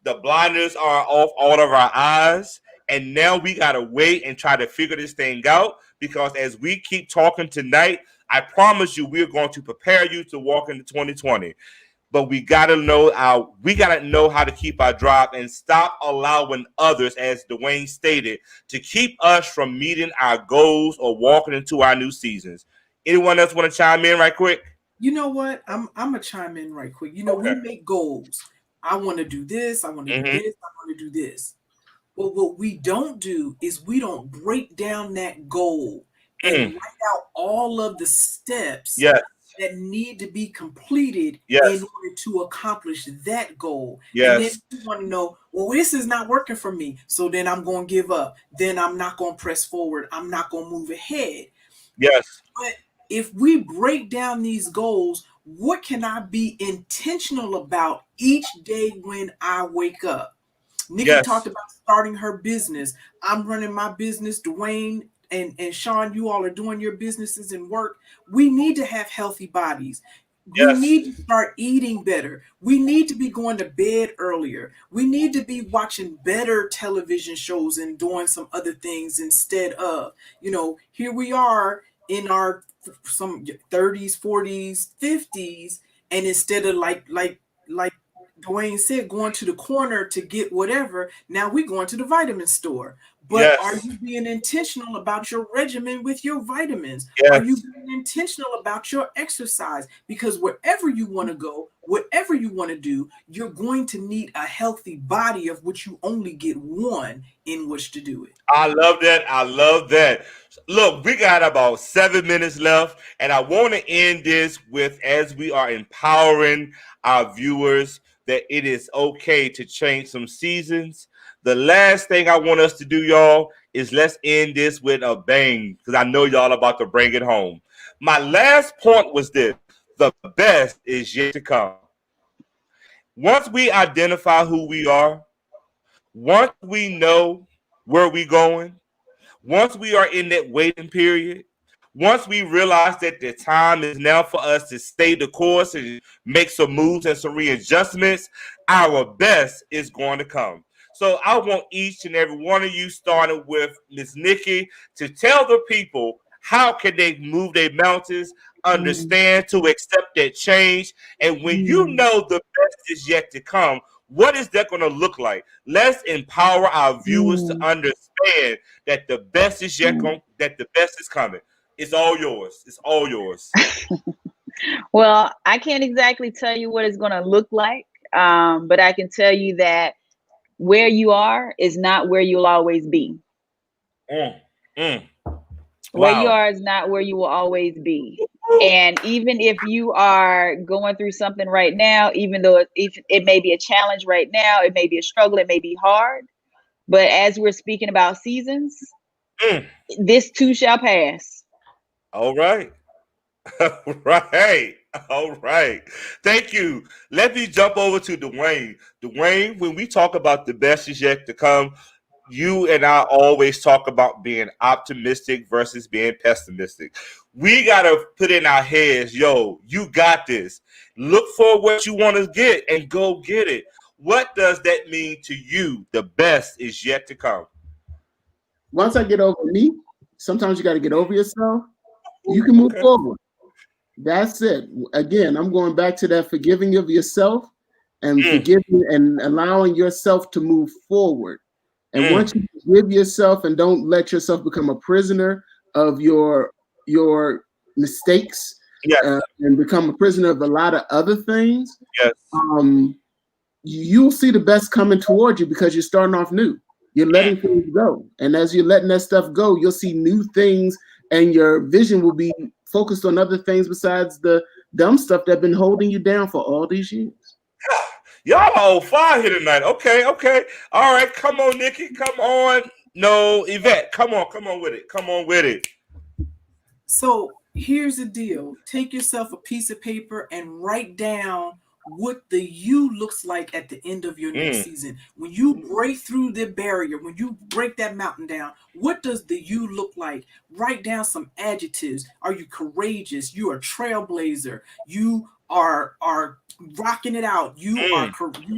The blinders are off all of our eyes. And now we got to wait and try to figure this thing out, because as we keep talking tonight, I promise you we're going to prepare you to walk into 2020. But we got to know how to keep our drive and stop allowing others, as Dwayne stated, to keep us from meeting our goals or walking into our new seasons. Anyone else want to chime in right quick? You know what? I'm gonna chime in right quick. You know, Okay. we make goals. I want to do this. I want to do this. I want to do this. But what we don't do is we don't break down that goal and write out all of the steps that need to be completed in order to accomplish that goal. And then you want to know, well, this is not working for me, so then I'm going to give up. Then I'm not going to press forward. I'm not going to move ahead. Yes. But if we break down these goals, what can I be intentional about each day when I wake up? Nikki talked about starting her business. I'm running my business. Dwayne and Sean, you all are doing your businesses and work. We need to have healthy bodies. We need to start eating better. We need to be going to bed earlier. We need to be watching better television shows and doing some other things instead of, here we are in our some 30s, 40s, 50s, and instead of like Dwayne said, going to the corner to get whatever, now we're going to the vitamin store. But are you being intentional about your regimen with your vitamins? Are you being intentional about your exercise? Because wherever you want to go, whatever you want to do, you're going to need a healthy body, of which you only get one in which to do it. I love that. I love that. Look, we got about 7 minutes left, and I want to end this with, as we are empowering our viewers, that it is okay to change some seasons. The last thing I want us to do, y'all, is let's end this with a bang, because I know y'all about to bring it home. My last point was this: the best is yet to come. Once we identify who we are, once we know where we're going, once we are in that waiting period, once we realize that the time is now for us to stay the course and make some moves and some readjustments, our best is going to come. So I want each and every one of you, starting with Miss Nikki, to tell the people how can they move their mountains, understand to accept that change, and when you know the best is yet to come, what is that going to look like? Let's empower our viewers to understand that the best is that the best is coming. It's all yours. It's all yours. Well, I can't exactly tell you what it's going to look like, but I can tell you that where you are is not where you'll always be. Where you are is not where you will always be. And even if you are going through something right now, even though it may be a challenge right now, it may be a struggle, it may be hard, but as we're speaking about seasons, this too shall pass. All right. All right. All right. Thank you. Let me jump over to Dwayne. Dwayne, when we talk about the best is yet to come, you and I always talk about being optimistic versus being pessimistic. We got to put in our heads, yo, you got this. Look for what you want to get and go get it. What does that mean to you? The best is yet to come. Once I get over me, Sometimes you got to get over yourself. You can move forward. That's it. Again, I'm going back to that forgiving of yourself and forgiving and allowing yourself to move forward. And once you forgive yourself and don't let yourself become a prisoner of your mistakes, and become a prisoner of a lot of other things, you'll see the best coming toward you because you're starting off new. You're letting things go. And as you're letting that stuff go, you'll see new things and your vision will be focused on other things besides the dumb stuff that's been holding you down for all these years. Y'all are on fire here tonight. Okay. All right. Come on, Nikki. Come on. No, Yvette. Come on with it. So here's the deal. Take yourself a piece of paper and write down what the you looks like at the end of your next season. When you break through the barrier, when you break that mountain down, what does the you look like? Write down some adjectives. Are you courageous? You are a trailblazer. You are rocking it out. You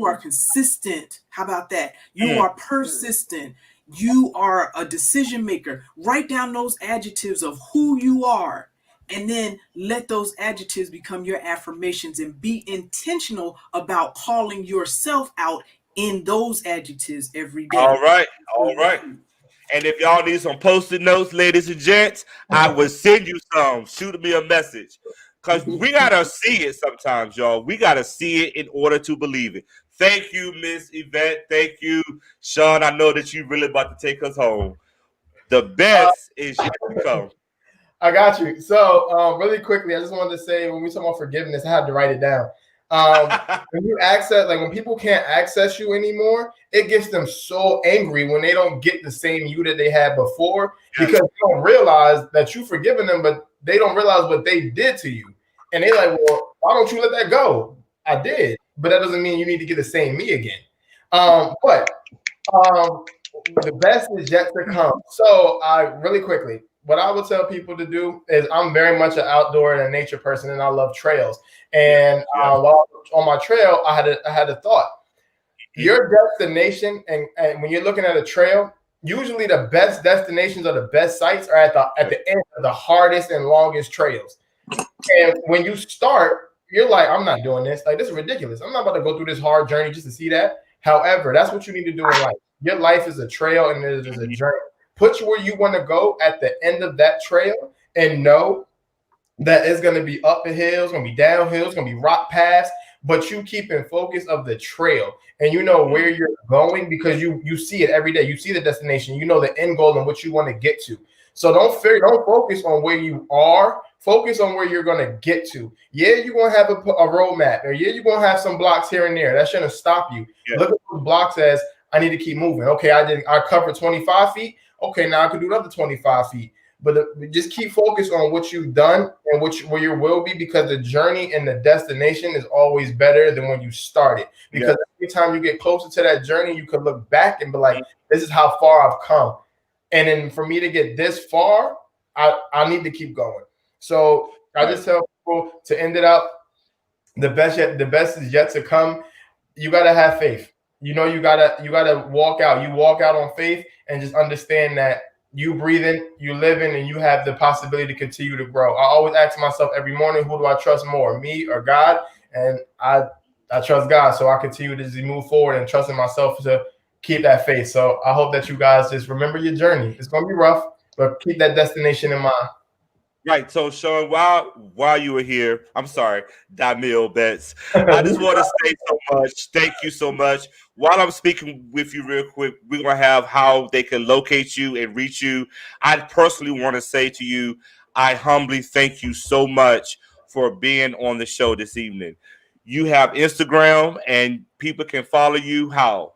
are consistent. How about that? You are persistent. You are a decision maker. Write down those adjectives of who you are. And then let those adjectives become your affirmations and be intentional about calling yourself out in those adjectives every day. All right. And if y'all need some Post-it notes, ladies and gents, I will send you some. Shoot me a message. Because we got to see it sometimes, y'all. We got to see it in order to believe it. Thank you, Miss Yvette. Thank you, Sean. I know that you really about to take us home. The best is yet to come. I got you. So really quickly, I just wanted to say when we talk about forgiveness, I had to write it down. When you access, like when people can't access you anymore, it gets them so angry when they don't get the same you that they had before because they don't realize that you've forgiven them, but they don't realize what they did to you. And they're like, well, why don't you let that go? I did, but that doesn't mean you need to get the same me again. But the best is yet to come. So really quickly, what I would tell people to do is I'm very much an outdoor and a nature person, and I love trails. And while on my trail, I had a thought. Your destination, and when you're looking at a trail, usually the best destinations or the best sites are at the end of the hardest and longest trails. And when you start, you're like, I'm not doing this. Like, this is ridiculous. I'm not about to go through this hard journey just to see that. However, that's what you need to do in life. Your life is a trail and it is a journey. Put you where you want to go at the end of that trail and know that it's going to be up a hill, it's going to be downhill, it's going to be rock paths, but you keep in focus of the trail and you know where you're going because you see it every day. You see the destination, you know the end goal and what you want to get to. So don't focus on where you are. Focus on where you're going to get to. Yeah, you're going to have a roadmap, or yeah, you're going to have some blocks here and there. That shouldn't stop you. Yeah. Look at those blocks as I need to keep moving. Okay, I covered 25 feet. Okay, now I can do another 25 feet. But just keep focused on what you've done and where you will be, because the journey and the destination is always better than when you started. Because every time you get closer to that journey, you can look back and be like, this is how far I've come. And then for me to get this far, I need to keep going. So I just tell people to end it up. The best is yet to come. You gotta have faith. You know, you gotta walk out. You walk out on faith and just understand that you breathing, you living, and you have the possibility to continue to grow. I always ask myself every morning, who do I trust more, me or God? And I trust God, so I continue to just move forward and trusting myself to keep that faith. So I hope that you guys just remember your journey. It's gonna be rough, but keep that destination in mind. Right. So, Sean, while you were here, I'm sorry, Damil Betts, I just want to say so much. Thank you so much. While I'm speaking with you real quick, we're going to have how they can locate you and reach you. I personally want to say to you, I humbly thank you so much for being on the show this evening. You have Instagram and people can follow you. How?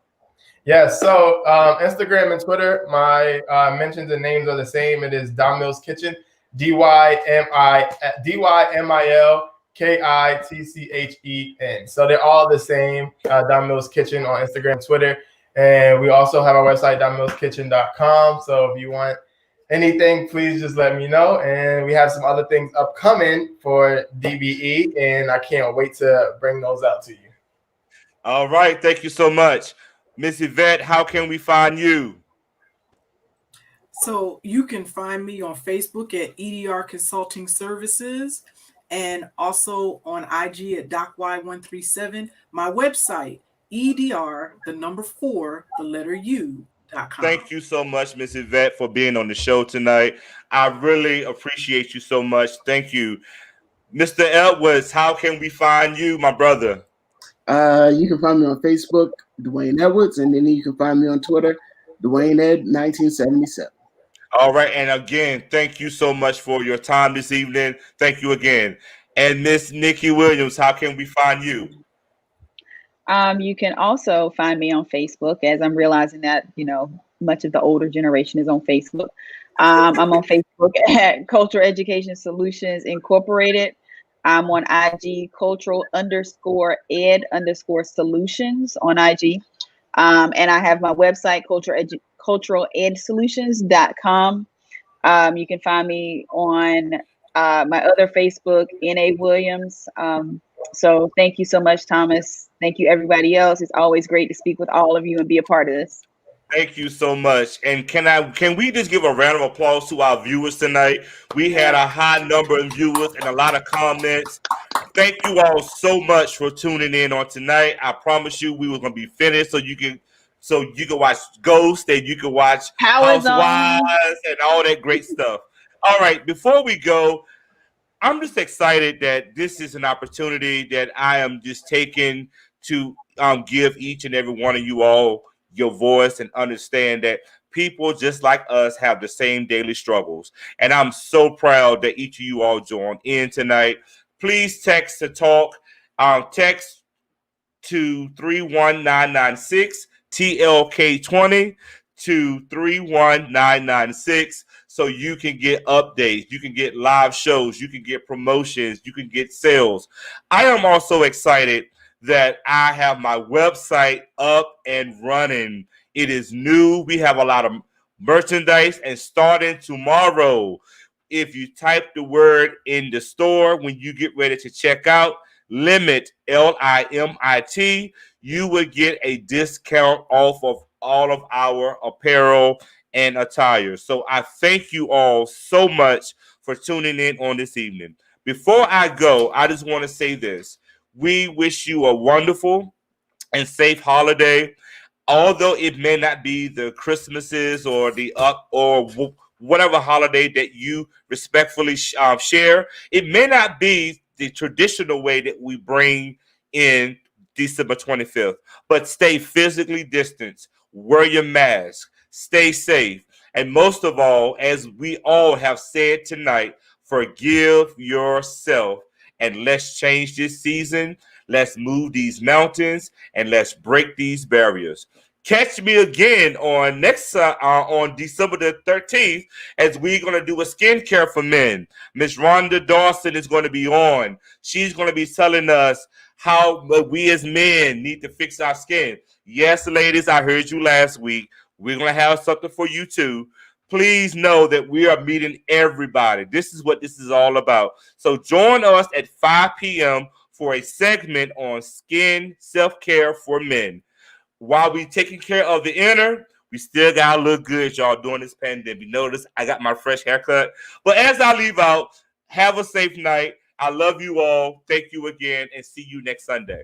Yes. So Instagram and Twitter, my mentions and names are the same. It is Damil's Kitchen. DYMILKITCHEN. So they're all the same. Damil's Kitchen on Instagram, Twitter, and we also have our website, damilskitchen.com. So if you want anything, please just let me know. And we have some other things upcoming for DBE, and I can't wait to bring those out to you. All right, thank you so much, Miss Yvette. How can we find you? So you can find me on Facebook at EDR Consulting Services and also on IG at DocY137. My website, EDR, the number 4, the letter U.com. Thank you so much, Miss Yvette, for being on the show tonight. I really appreciate you so much. Thank you. Mr. Edwards, how can we find you, my brother? You can find me on Facebook, Dwayne Edwards, and then you can find me on Twitter, Dwayne Ed 1977. All right, and again, thank you so much for your time this evening. Thank you again. And Miss Nikki Williams, how can we find you? You can also find me on Facebook, as I'm realizing that, much of the older generation is on Facebook. I'm on Facebook at Cultural Education Solutions Incorporated. I'm on IG, cultural_ed_solutions on IG. And I have my website, culturaledsolutions.com. You can find me on my other Facebook, N.A. Williams. So thank you so much, Thomas. Thank you, everybody else. It's always great to speak with all of you and be a part of this. Thank you so much. And can we just give a round of applause to our viewers tonight? We had a high number of viewers and a lot of comments. Thank you all so much for tuning in on tonight. I promise you we were going to be finished so you can watch Ghost and you can watch Housewives and all that great stuff. All right, before we go, I'm just excited that this is an opportunity that I am just taking to give each and every one of you all your voice and understand that people just like us have the same daily struggles. And I'm so proud that each of you all joined in tonight. Please text to talk. Text to 31996 TLK20 to 31996 so you can get updates, you can get live shows, you can get promotions, you can get sales. I am also excited that I have my website up and running. It is new. We have a lot of merchandise, and starting tomorrow, if you type the word in the store when you get ready to check out, Limit, LIMIT, you will get a discount off of all of our apparel and attire. So I thank you all so much for tuning in on this evening. Before I go, I just want to say this. We wish you a wonderful and safe holiday. Although it may not be the Christmases or whatever holiday that you respectfully share, it may not be the traditional way that we bring in December 25th. But stay physically distanced, wear your mask, stay safe, and most of all, as we all have said tonight, forgive yourself. And let's change this season. Let's move these mountains and let's break these barriers. Catch me again on December the 13th as we're going to do a skincare for men. Miss Rhonda Dawson is going to be on. She's going to be telling us how we as men need to fix our skin. Yes, ladies, I heard you last week. We're going to have something for you too. Please know that we are meeting everybody. This is what this is all about. So join us at 5 p.m. for a segment on skin self-care for men. While we taking care of the inner, we still got to look good, y'all, during this pandemic. Notice I got my fresh haircut. But as I leave out, have a safe night. I love you all. Thank you again, and see you next Sunday.